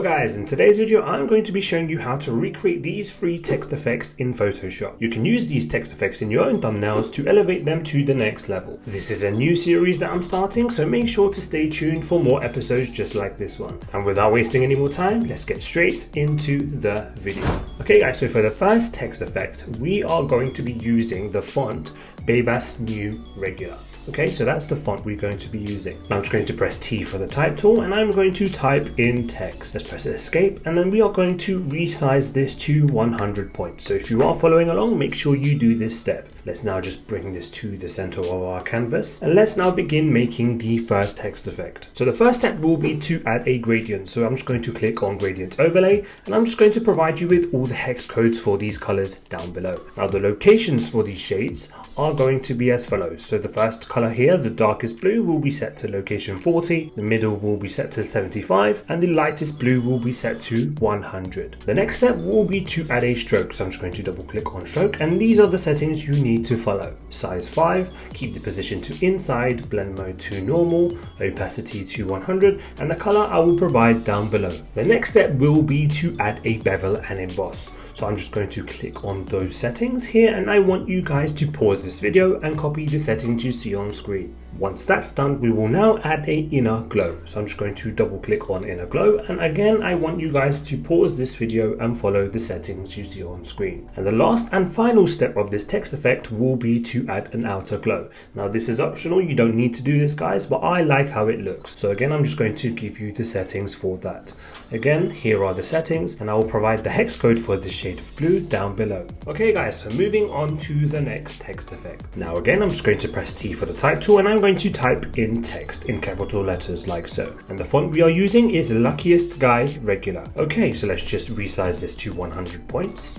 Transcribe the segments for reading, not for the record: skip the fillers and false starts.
guys, in today's video I'm going to be showing you how to recreate these free text effects in Photoshop. You can use these text effects in your own thumbnails to elevate them to the next level. This is a new series that I'm starting, so make sure to stay tuned for more episodes just like this one. And without wasting any more time, let's get straight into the video. Okay guys, so for the first text effect, we are going to be using the font Bebas New Regular. Okay, so that's the font we're going to be using. Now I'm just going to press T for the type tool and I'm going to type in text. Let's press escape and then we are going to resize this to 100 points. So if you are following along, make sure you do this step. Let's now just bring this to the center of our canvas and let's now begin making the first text effect. So the first step will be to add a gradient. So I'm just going to click on gradient overlay and I'm just going to provide you with all the hex codes for these colors down below. Now the locations for these shades are going to be as follows. So the first color here, the darkest blue, will be set to location 40, the middle will be set to 75, and the lightest blue will be set to 100. The next step will be to add a stroke, so I'm just going to double click on stroke, and these are the settings you need to follow. Size 5, keep the position to inside, blend mode to normal, opacity to 100, and the color I will provide down below. The next step will be to add a bevel and emboss. So I'm just going to click on those settings here and I want you guys to pause this video and copy the settings you see on screen. Once that's done, we will now add a inner glow. So I'm just going to double click on inner glow. And again, I want you guys to pause this video and follow the settings you see on screen. And the last and final step of this text effect will be to add an outer glow. Now this is optional. You don't need to do this guys, but I like how it looks. So again, I'm just going to give you the settings for that. Again, here are the settings and I will provide the hex code for this shade of blue down below. Okay guys, so moving on to the next text effect. Now again, I'm just going to press T for the type tool and I'm going to type in text in capital letters like so. And the font we are using is Luckiest Guy Regular. Okay, so let's just resize this to 100 points.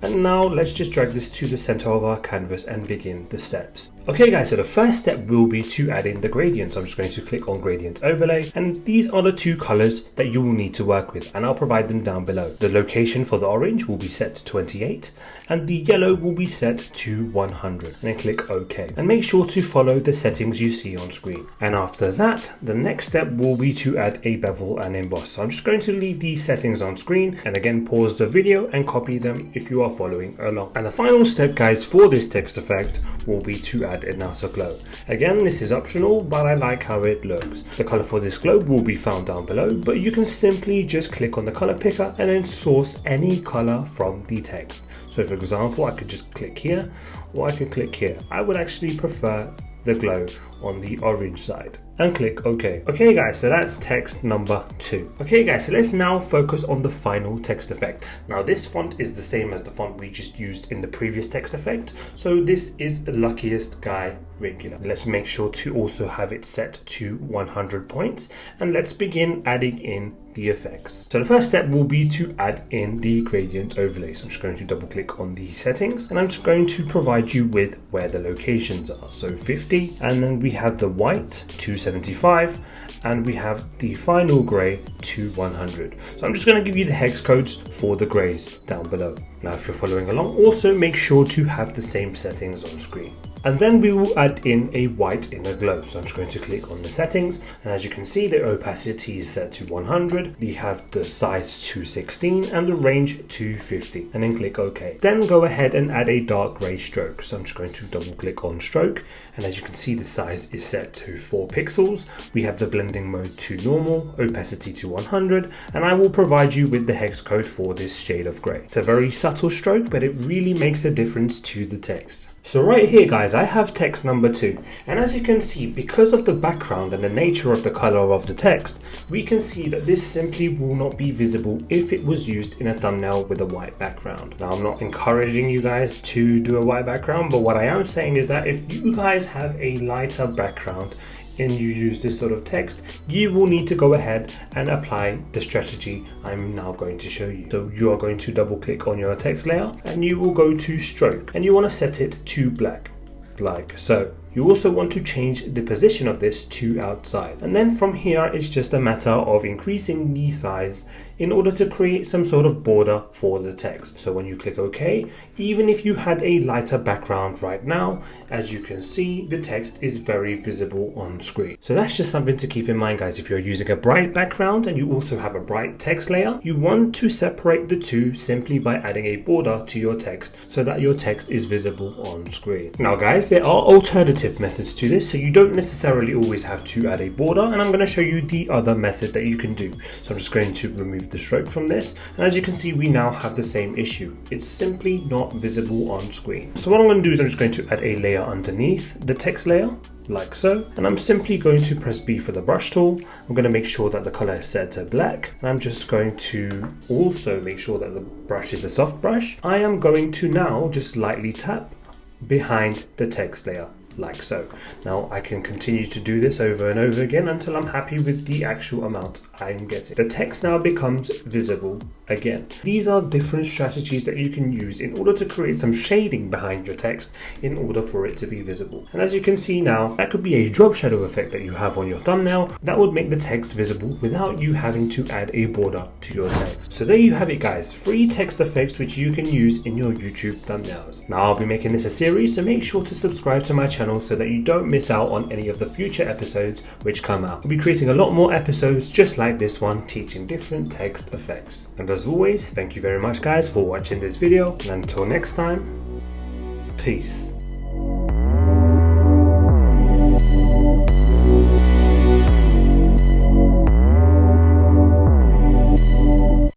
And now let's just drag this to the center of our canvas and begin the steps. Okay guys, so the first step will be to add in the gradient. So I'm just going to click on gradient overlay and these are the two colors that you will need to work with and I'll provide them down below. The location for the orange will be set to 28 and the yellow will be set to 100 and then click OK and make sure to follow the settings you see on screen. And after that, the next step will be to add a bevel and emboss. So I'm just going to leave these settings on screen and again pause the video and copy them if you are following along. And the final step guys for this text effect will be to add an outer glow. Again, this is optional, but I like how it looks. The color for this globe will be found down below, but you can simply just click on the color picker and then source any color from the text. So for example, I could just click here or I could click here. I would actually prefer the glow on the orange side and click OK. Okay guys, so that's text number 2. Okay guys, so let's now focus on the final text effect. Now this font is the same as the font we just used in the previous text effect. So this is the Luckiest Guy Regular. Let's make sure to also have it set to 100 points and let's begin adding in the effects. So the first step will be to add in the gradient overlay. So I'm just going to double click on the settings and I'm just going to provide you with where the locations are. So 50 and then we have the white 275 and we have the final gray to 100. So I'm just going to give you the hex codes for the grays down below. Now if you're following along, also make sure to have the same settings on screen. And then we will add in a white inner glow. So I'm just going to click on the settings and as you can see the opacity is set to 100. We have the size to 16 and the range to 50 and then click OK. Then go ahead and add a dark gray stroke. So I'm just going to double click on stroke and as you can see the size is set to 4 pixels. We have the blending mode to normal, opacity to 100 and I will provide you with the hex code for this shade of gray. It's a very subtle stroke but it really makes a difference to the text. So right here guys, I have text number 2 and as you can see, because of the background and the nature of the color of the text, we can see that this simply will not be visible if it was used in a thumbnail with a white background. Now I'm not encouraging you guys to do a white background, but what I am saying is that if you guys have a lighter background and you use this sort of text, you will need to go ahead and apply the strategy I'm now going to show you. So you are going to double click on your text layer and you will go to stroke and you want to set it to black like so. You also want to change the position of this to outside. And then from here, it's just a matter of increasing the size in order to create some sort of border for the text. So when you click OK, even if you had a lighter background right now, as you can see, the text is very visible on screen. So that's just something to keep in mind, guys. If you're using a bright background and you also have a bright text layer, you want to separate the two simply by adding a border to your text so that your text is visible on screen. Now guys, there are alternative methods to this, so you don't necessarily always have to add a border, and I'm going to show you the other method that you can do. So I'm just going to remove the stroke from this, and as you can see, we now have the same issue. It's simply not visible on screen. So what I'm going to do is I'm just going to add a layer underneath the text layer, like so, and I'm simply going to press B for the brush tool. I'm going to make sure that the color is set to black, and I'm just going to also make sure that the brush is a soft brush. I am going to now just lightly tap behind the text layer, like so. Now I can continue to do this over and over again until I'm happy with the actual amount I'm getting. The text now becomes visible again. These are different strategies that you can use in order to create some shading behind your text in order for it to be visible. And as you can see now, that could be a drop shadow effect that you have on your thumbnail that would make the text visible without you having to add a border to your text. So there you have it, guys, 3 text effects which you can use in your YouTube thumbnails. Now I'll be making this a series, so make sure to subscribe to my channel so that you don't miss out on any of the future episodes which come out. I'll be creating a lot more episodes just like this one, teaching different text effects. And as always, thank you very much, guys, for watching this video, and until next time, peace.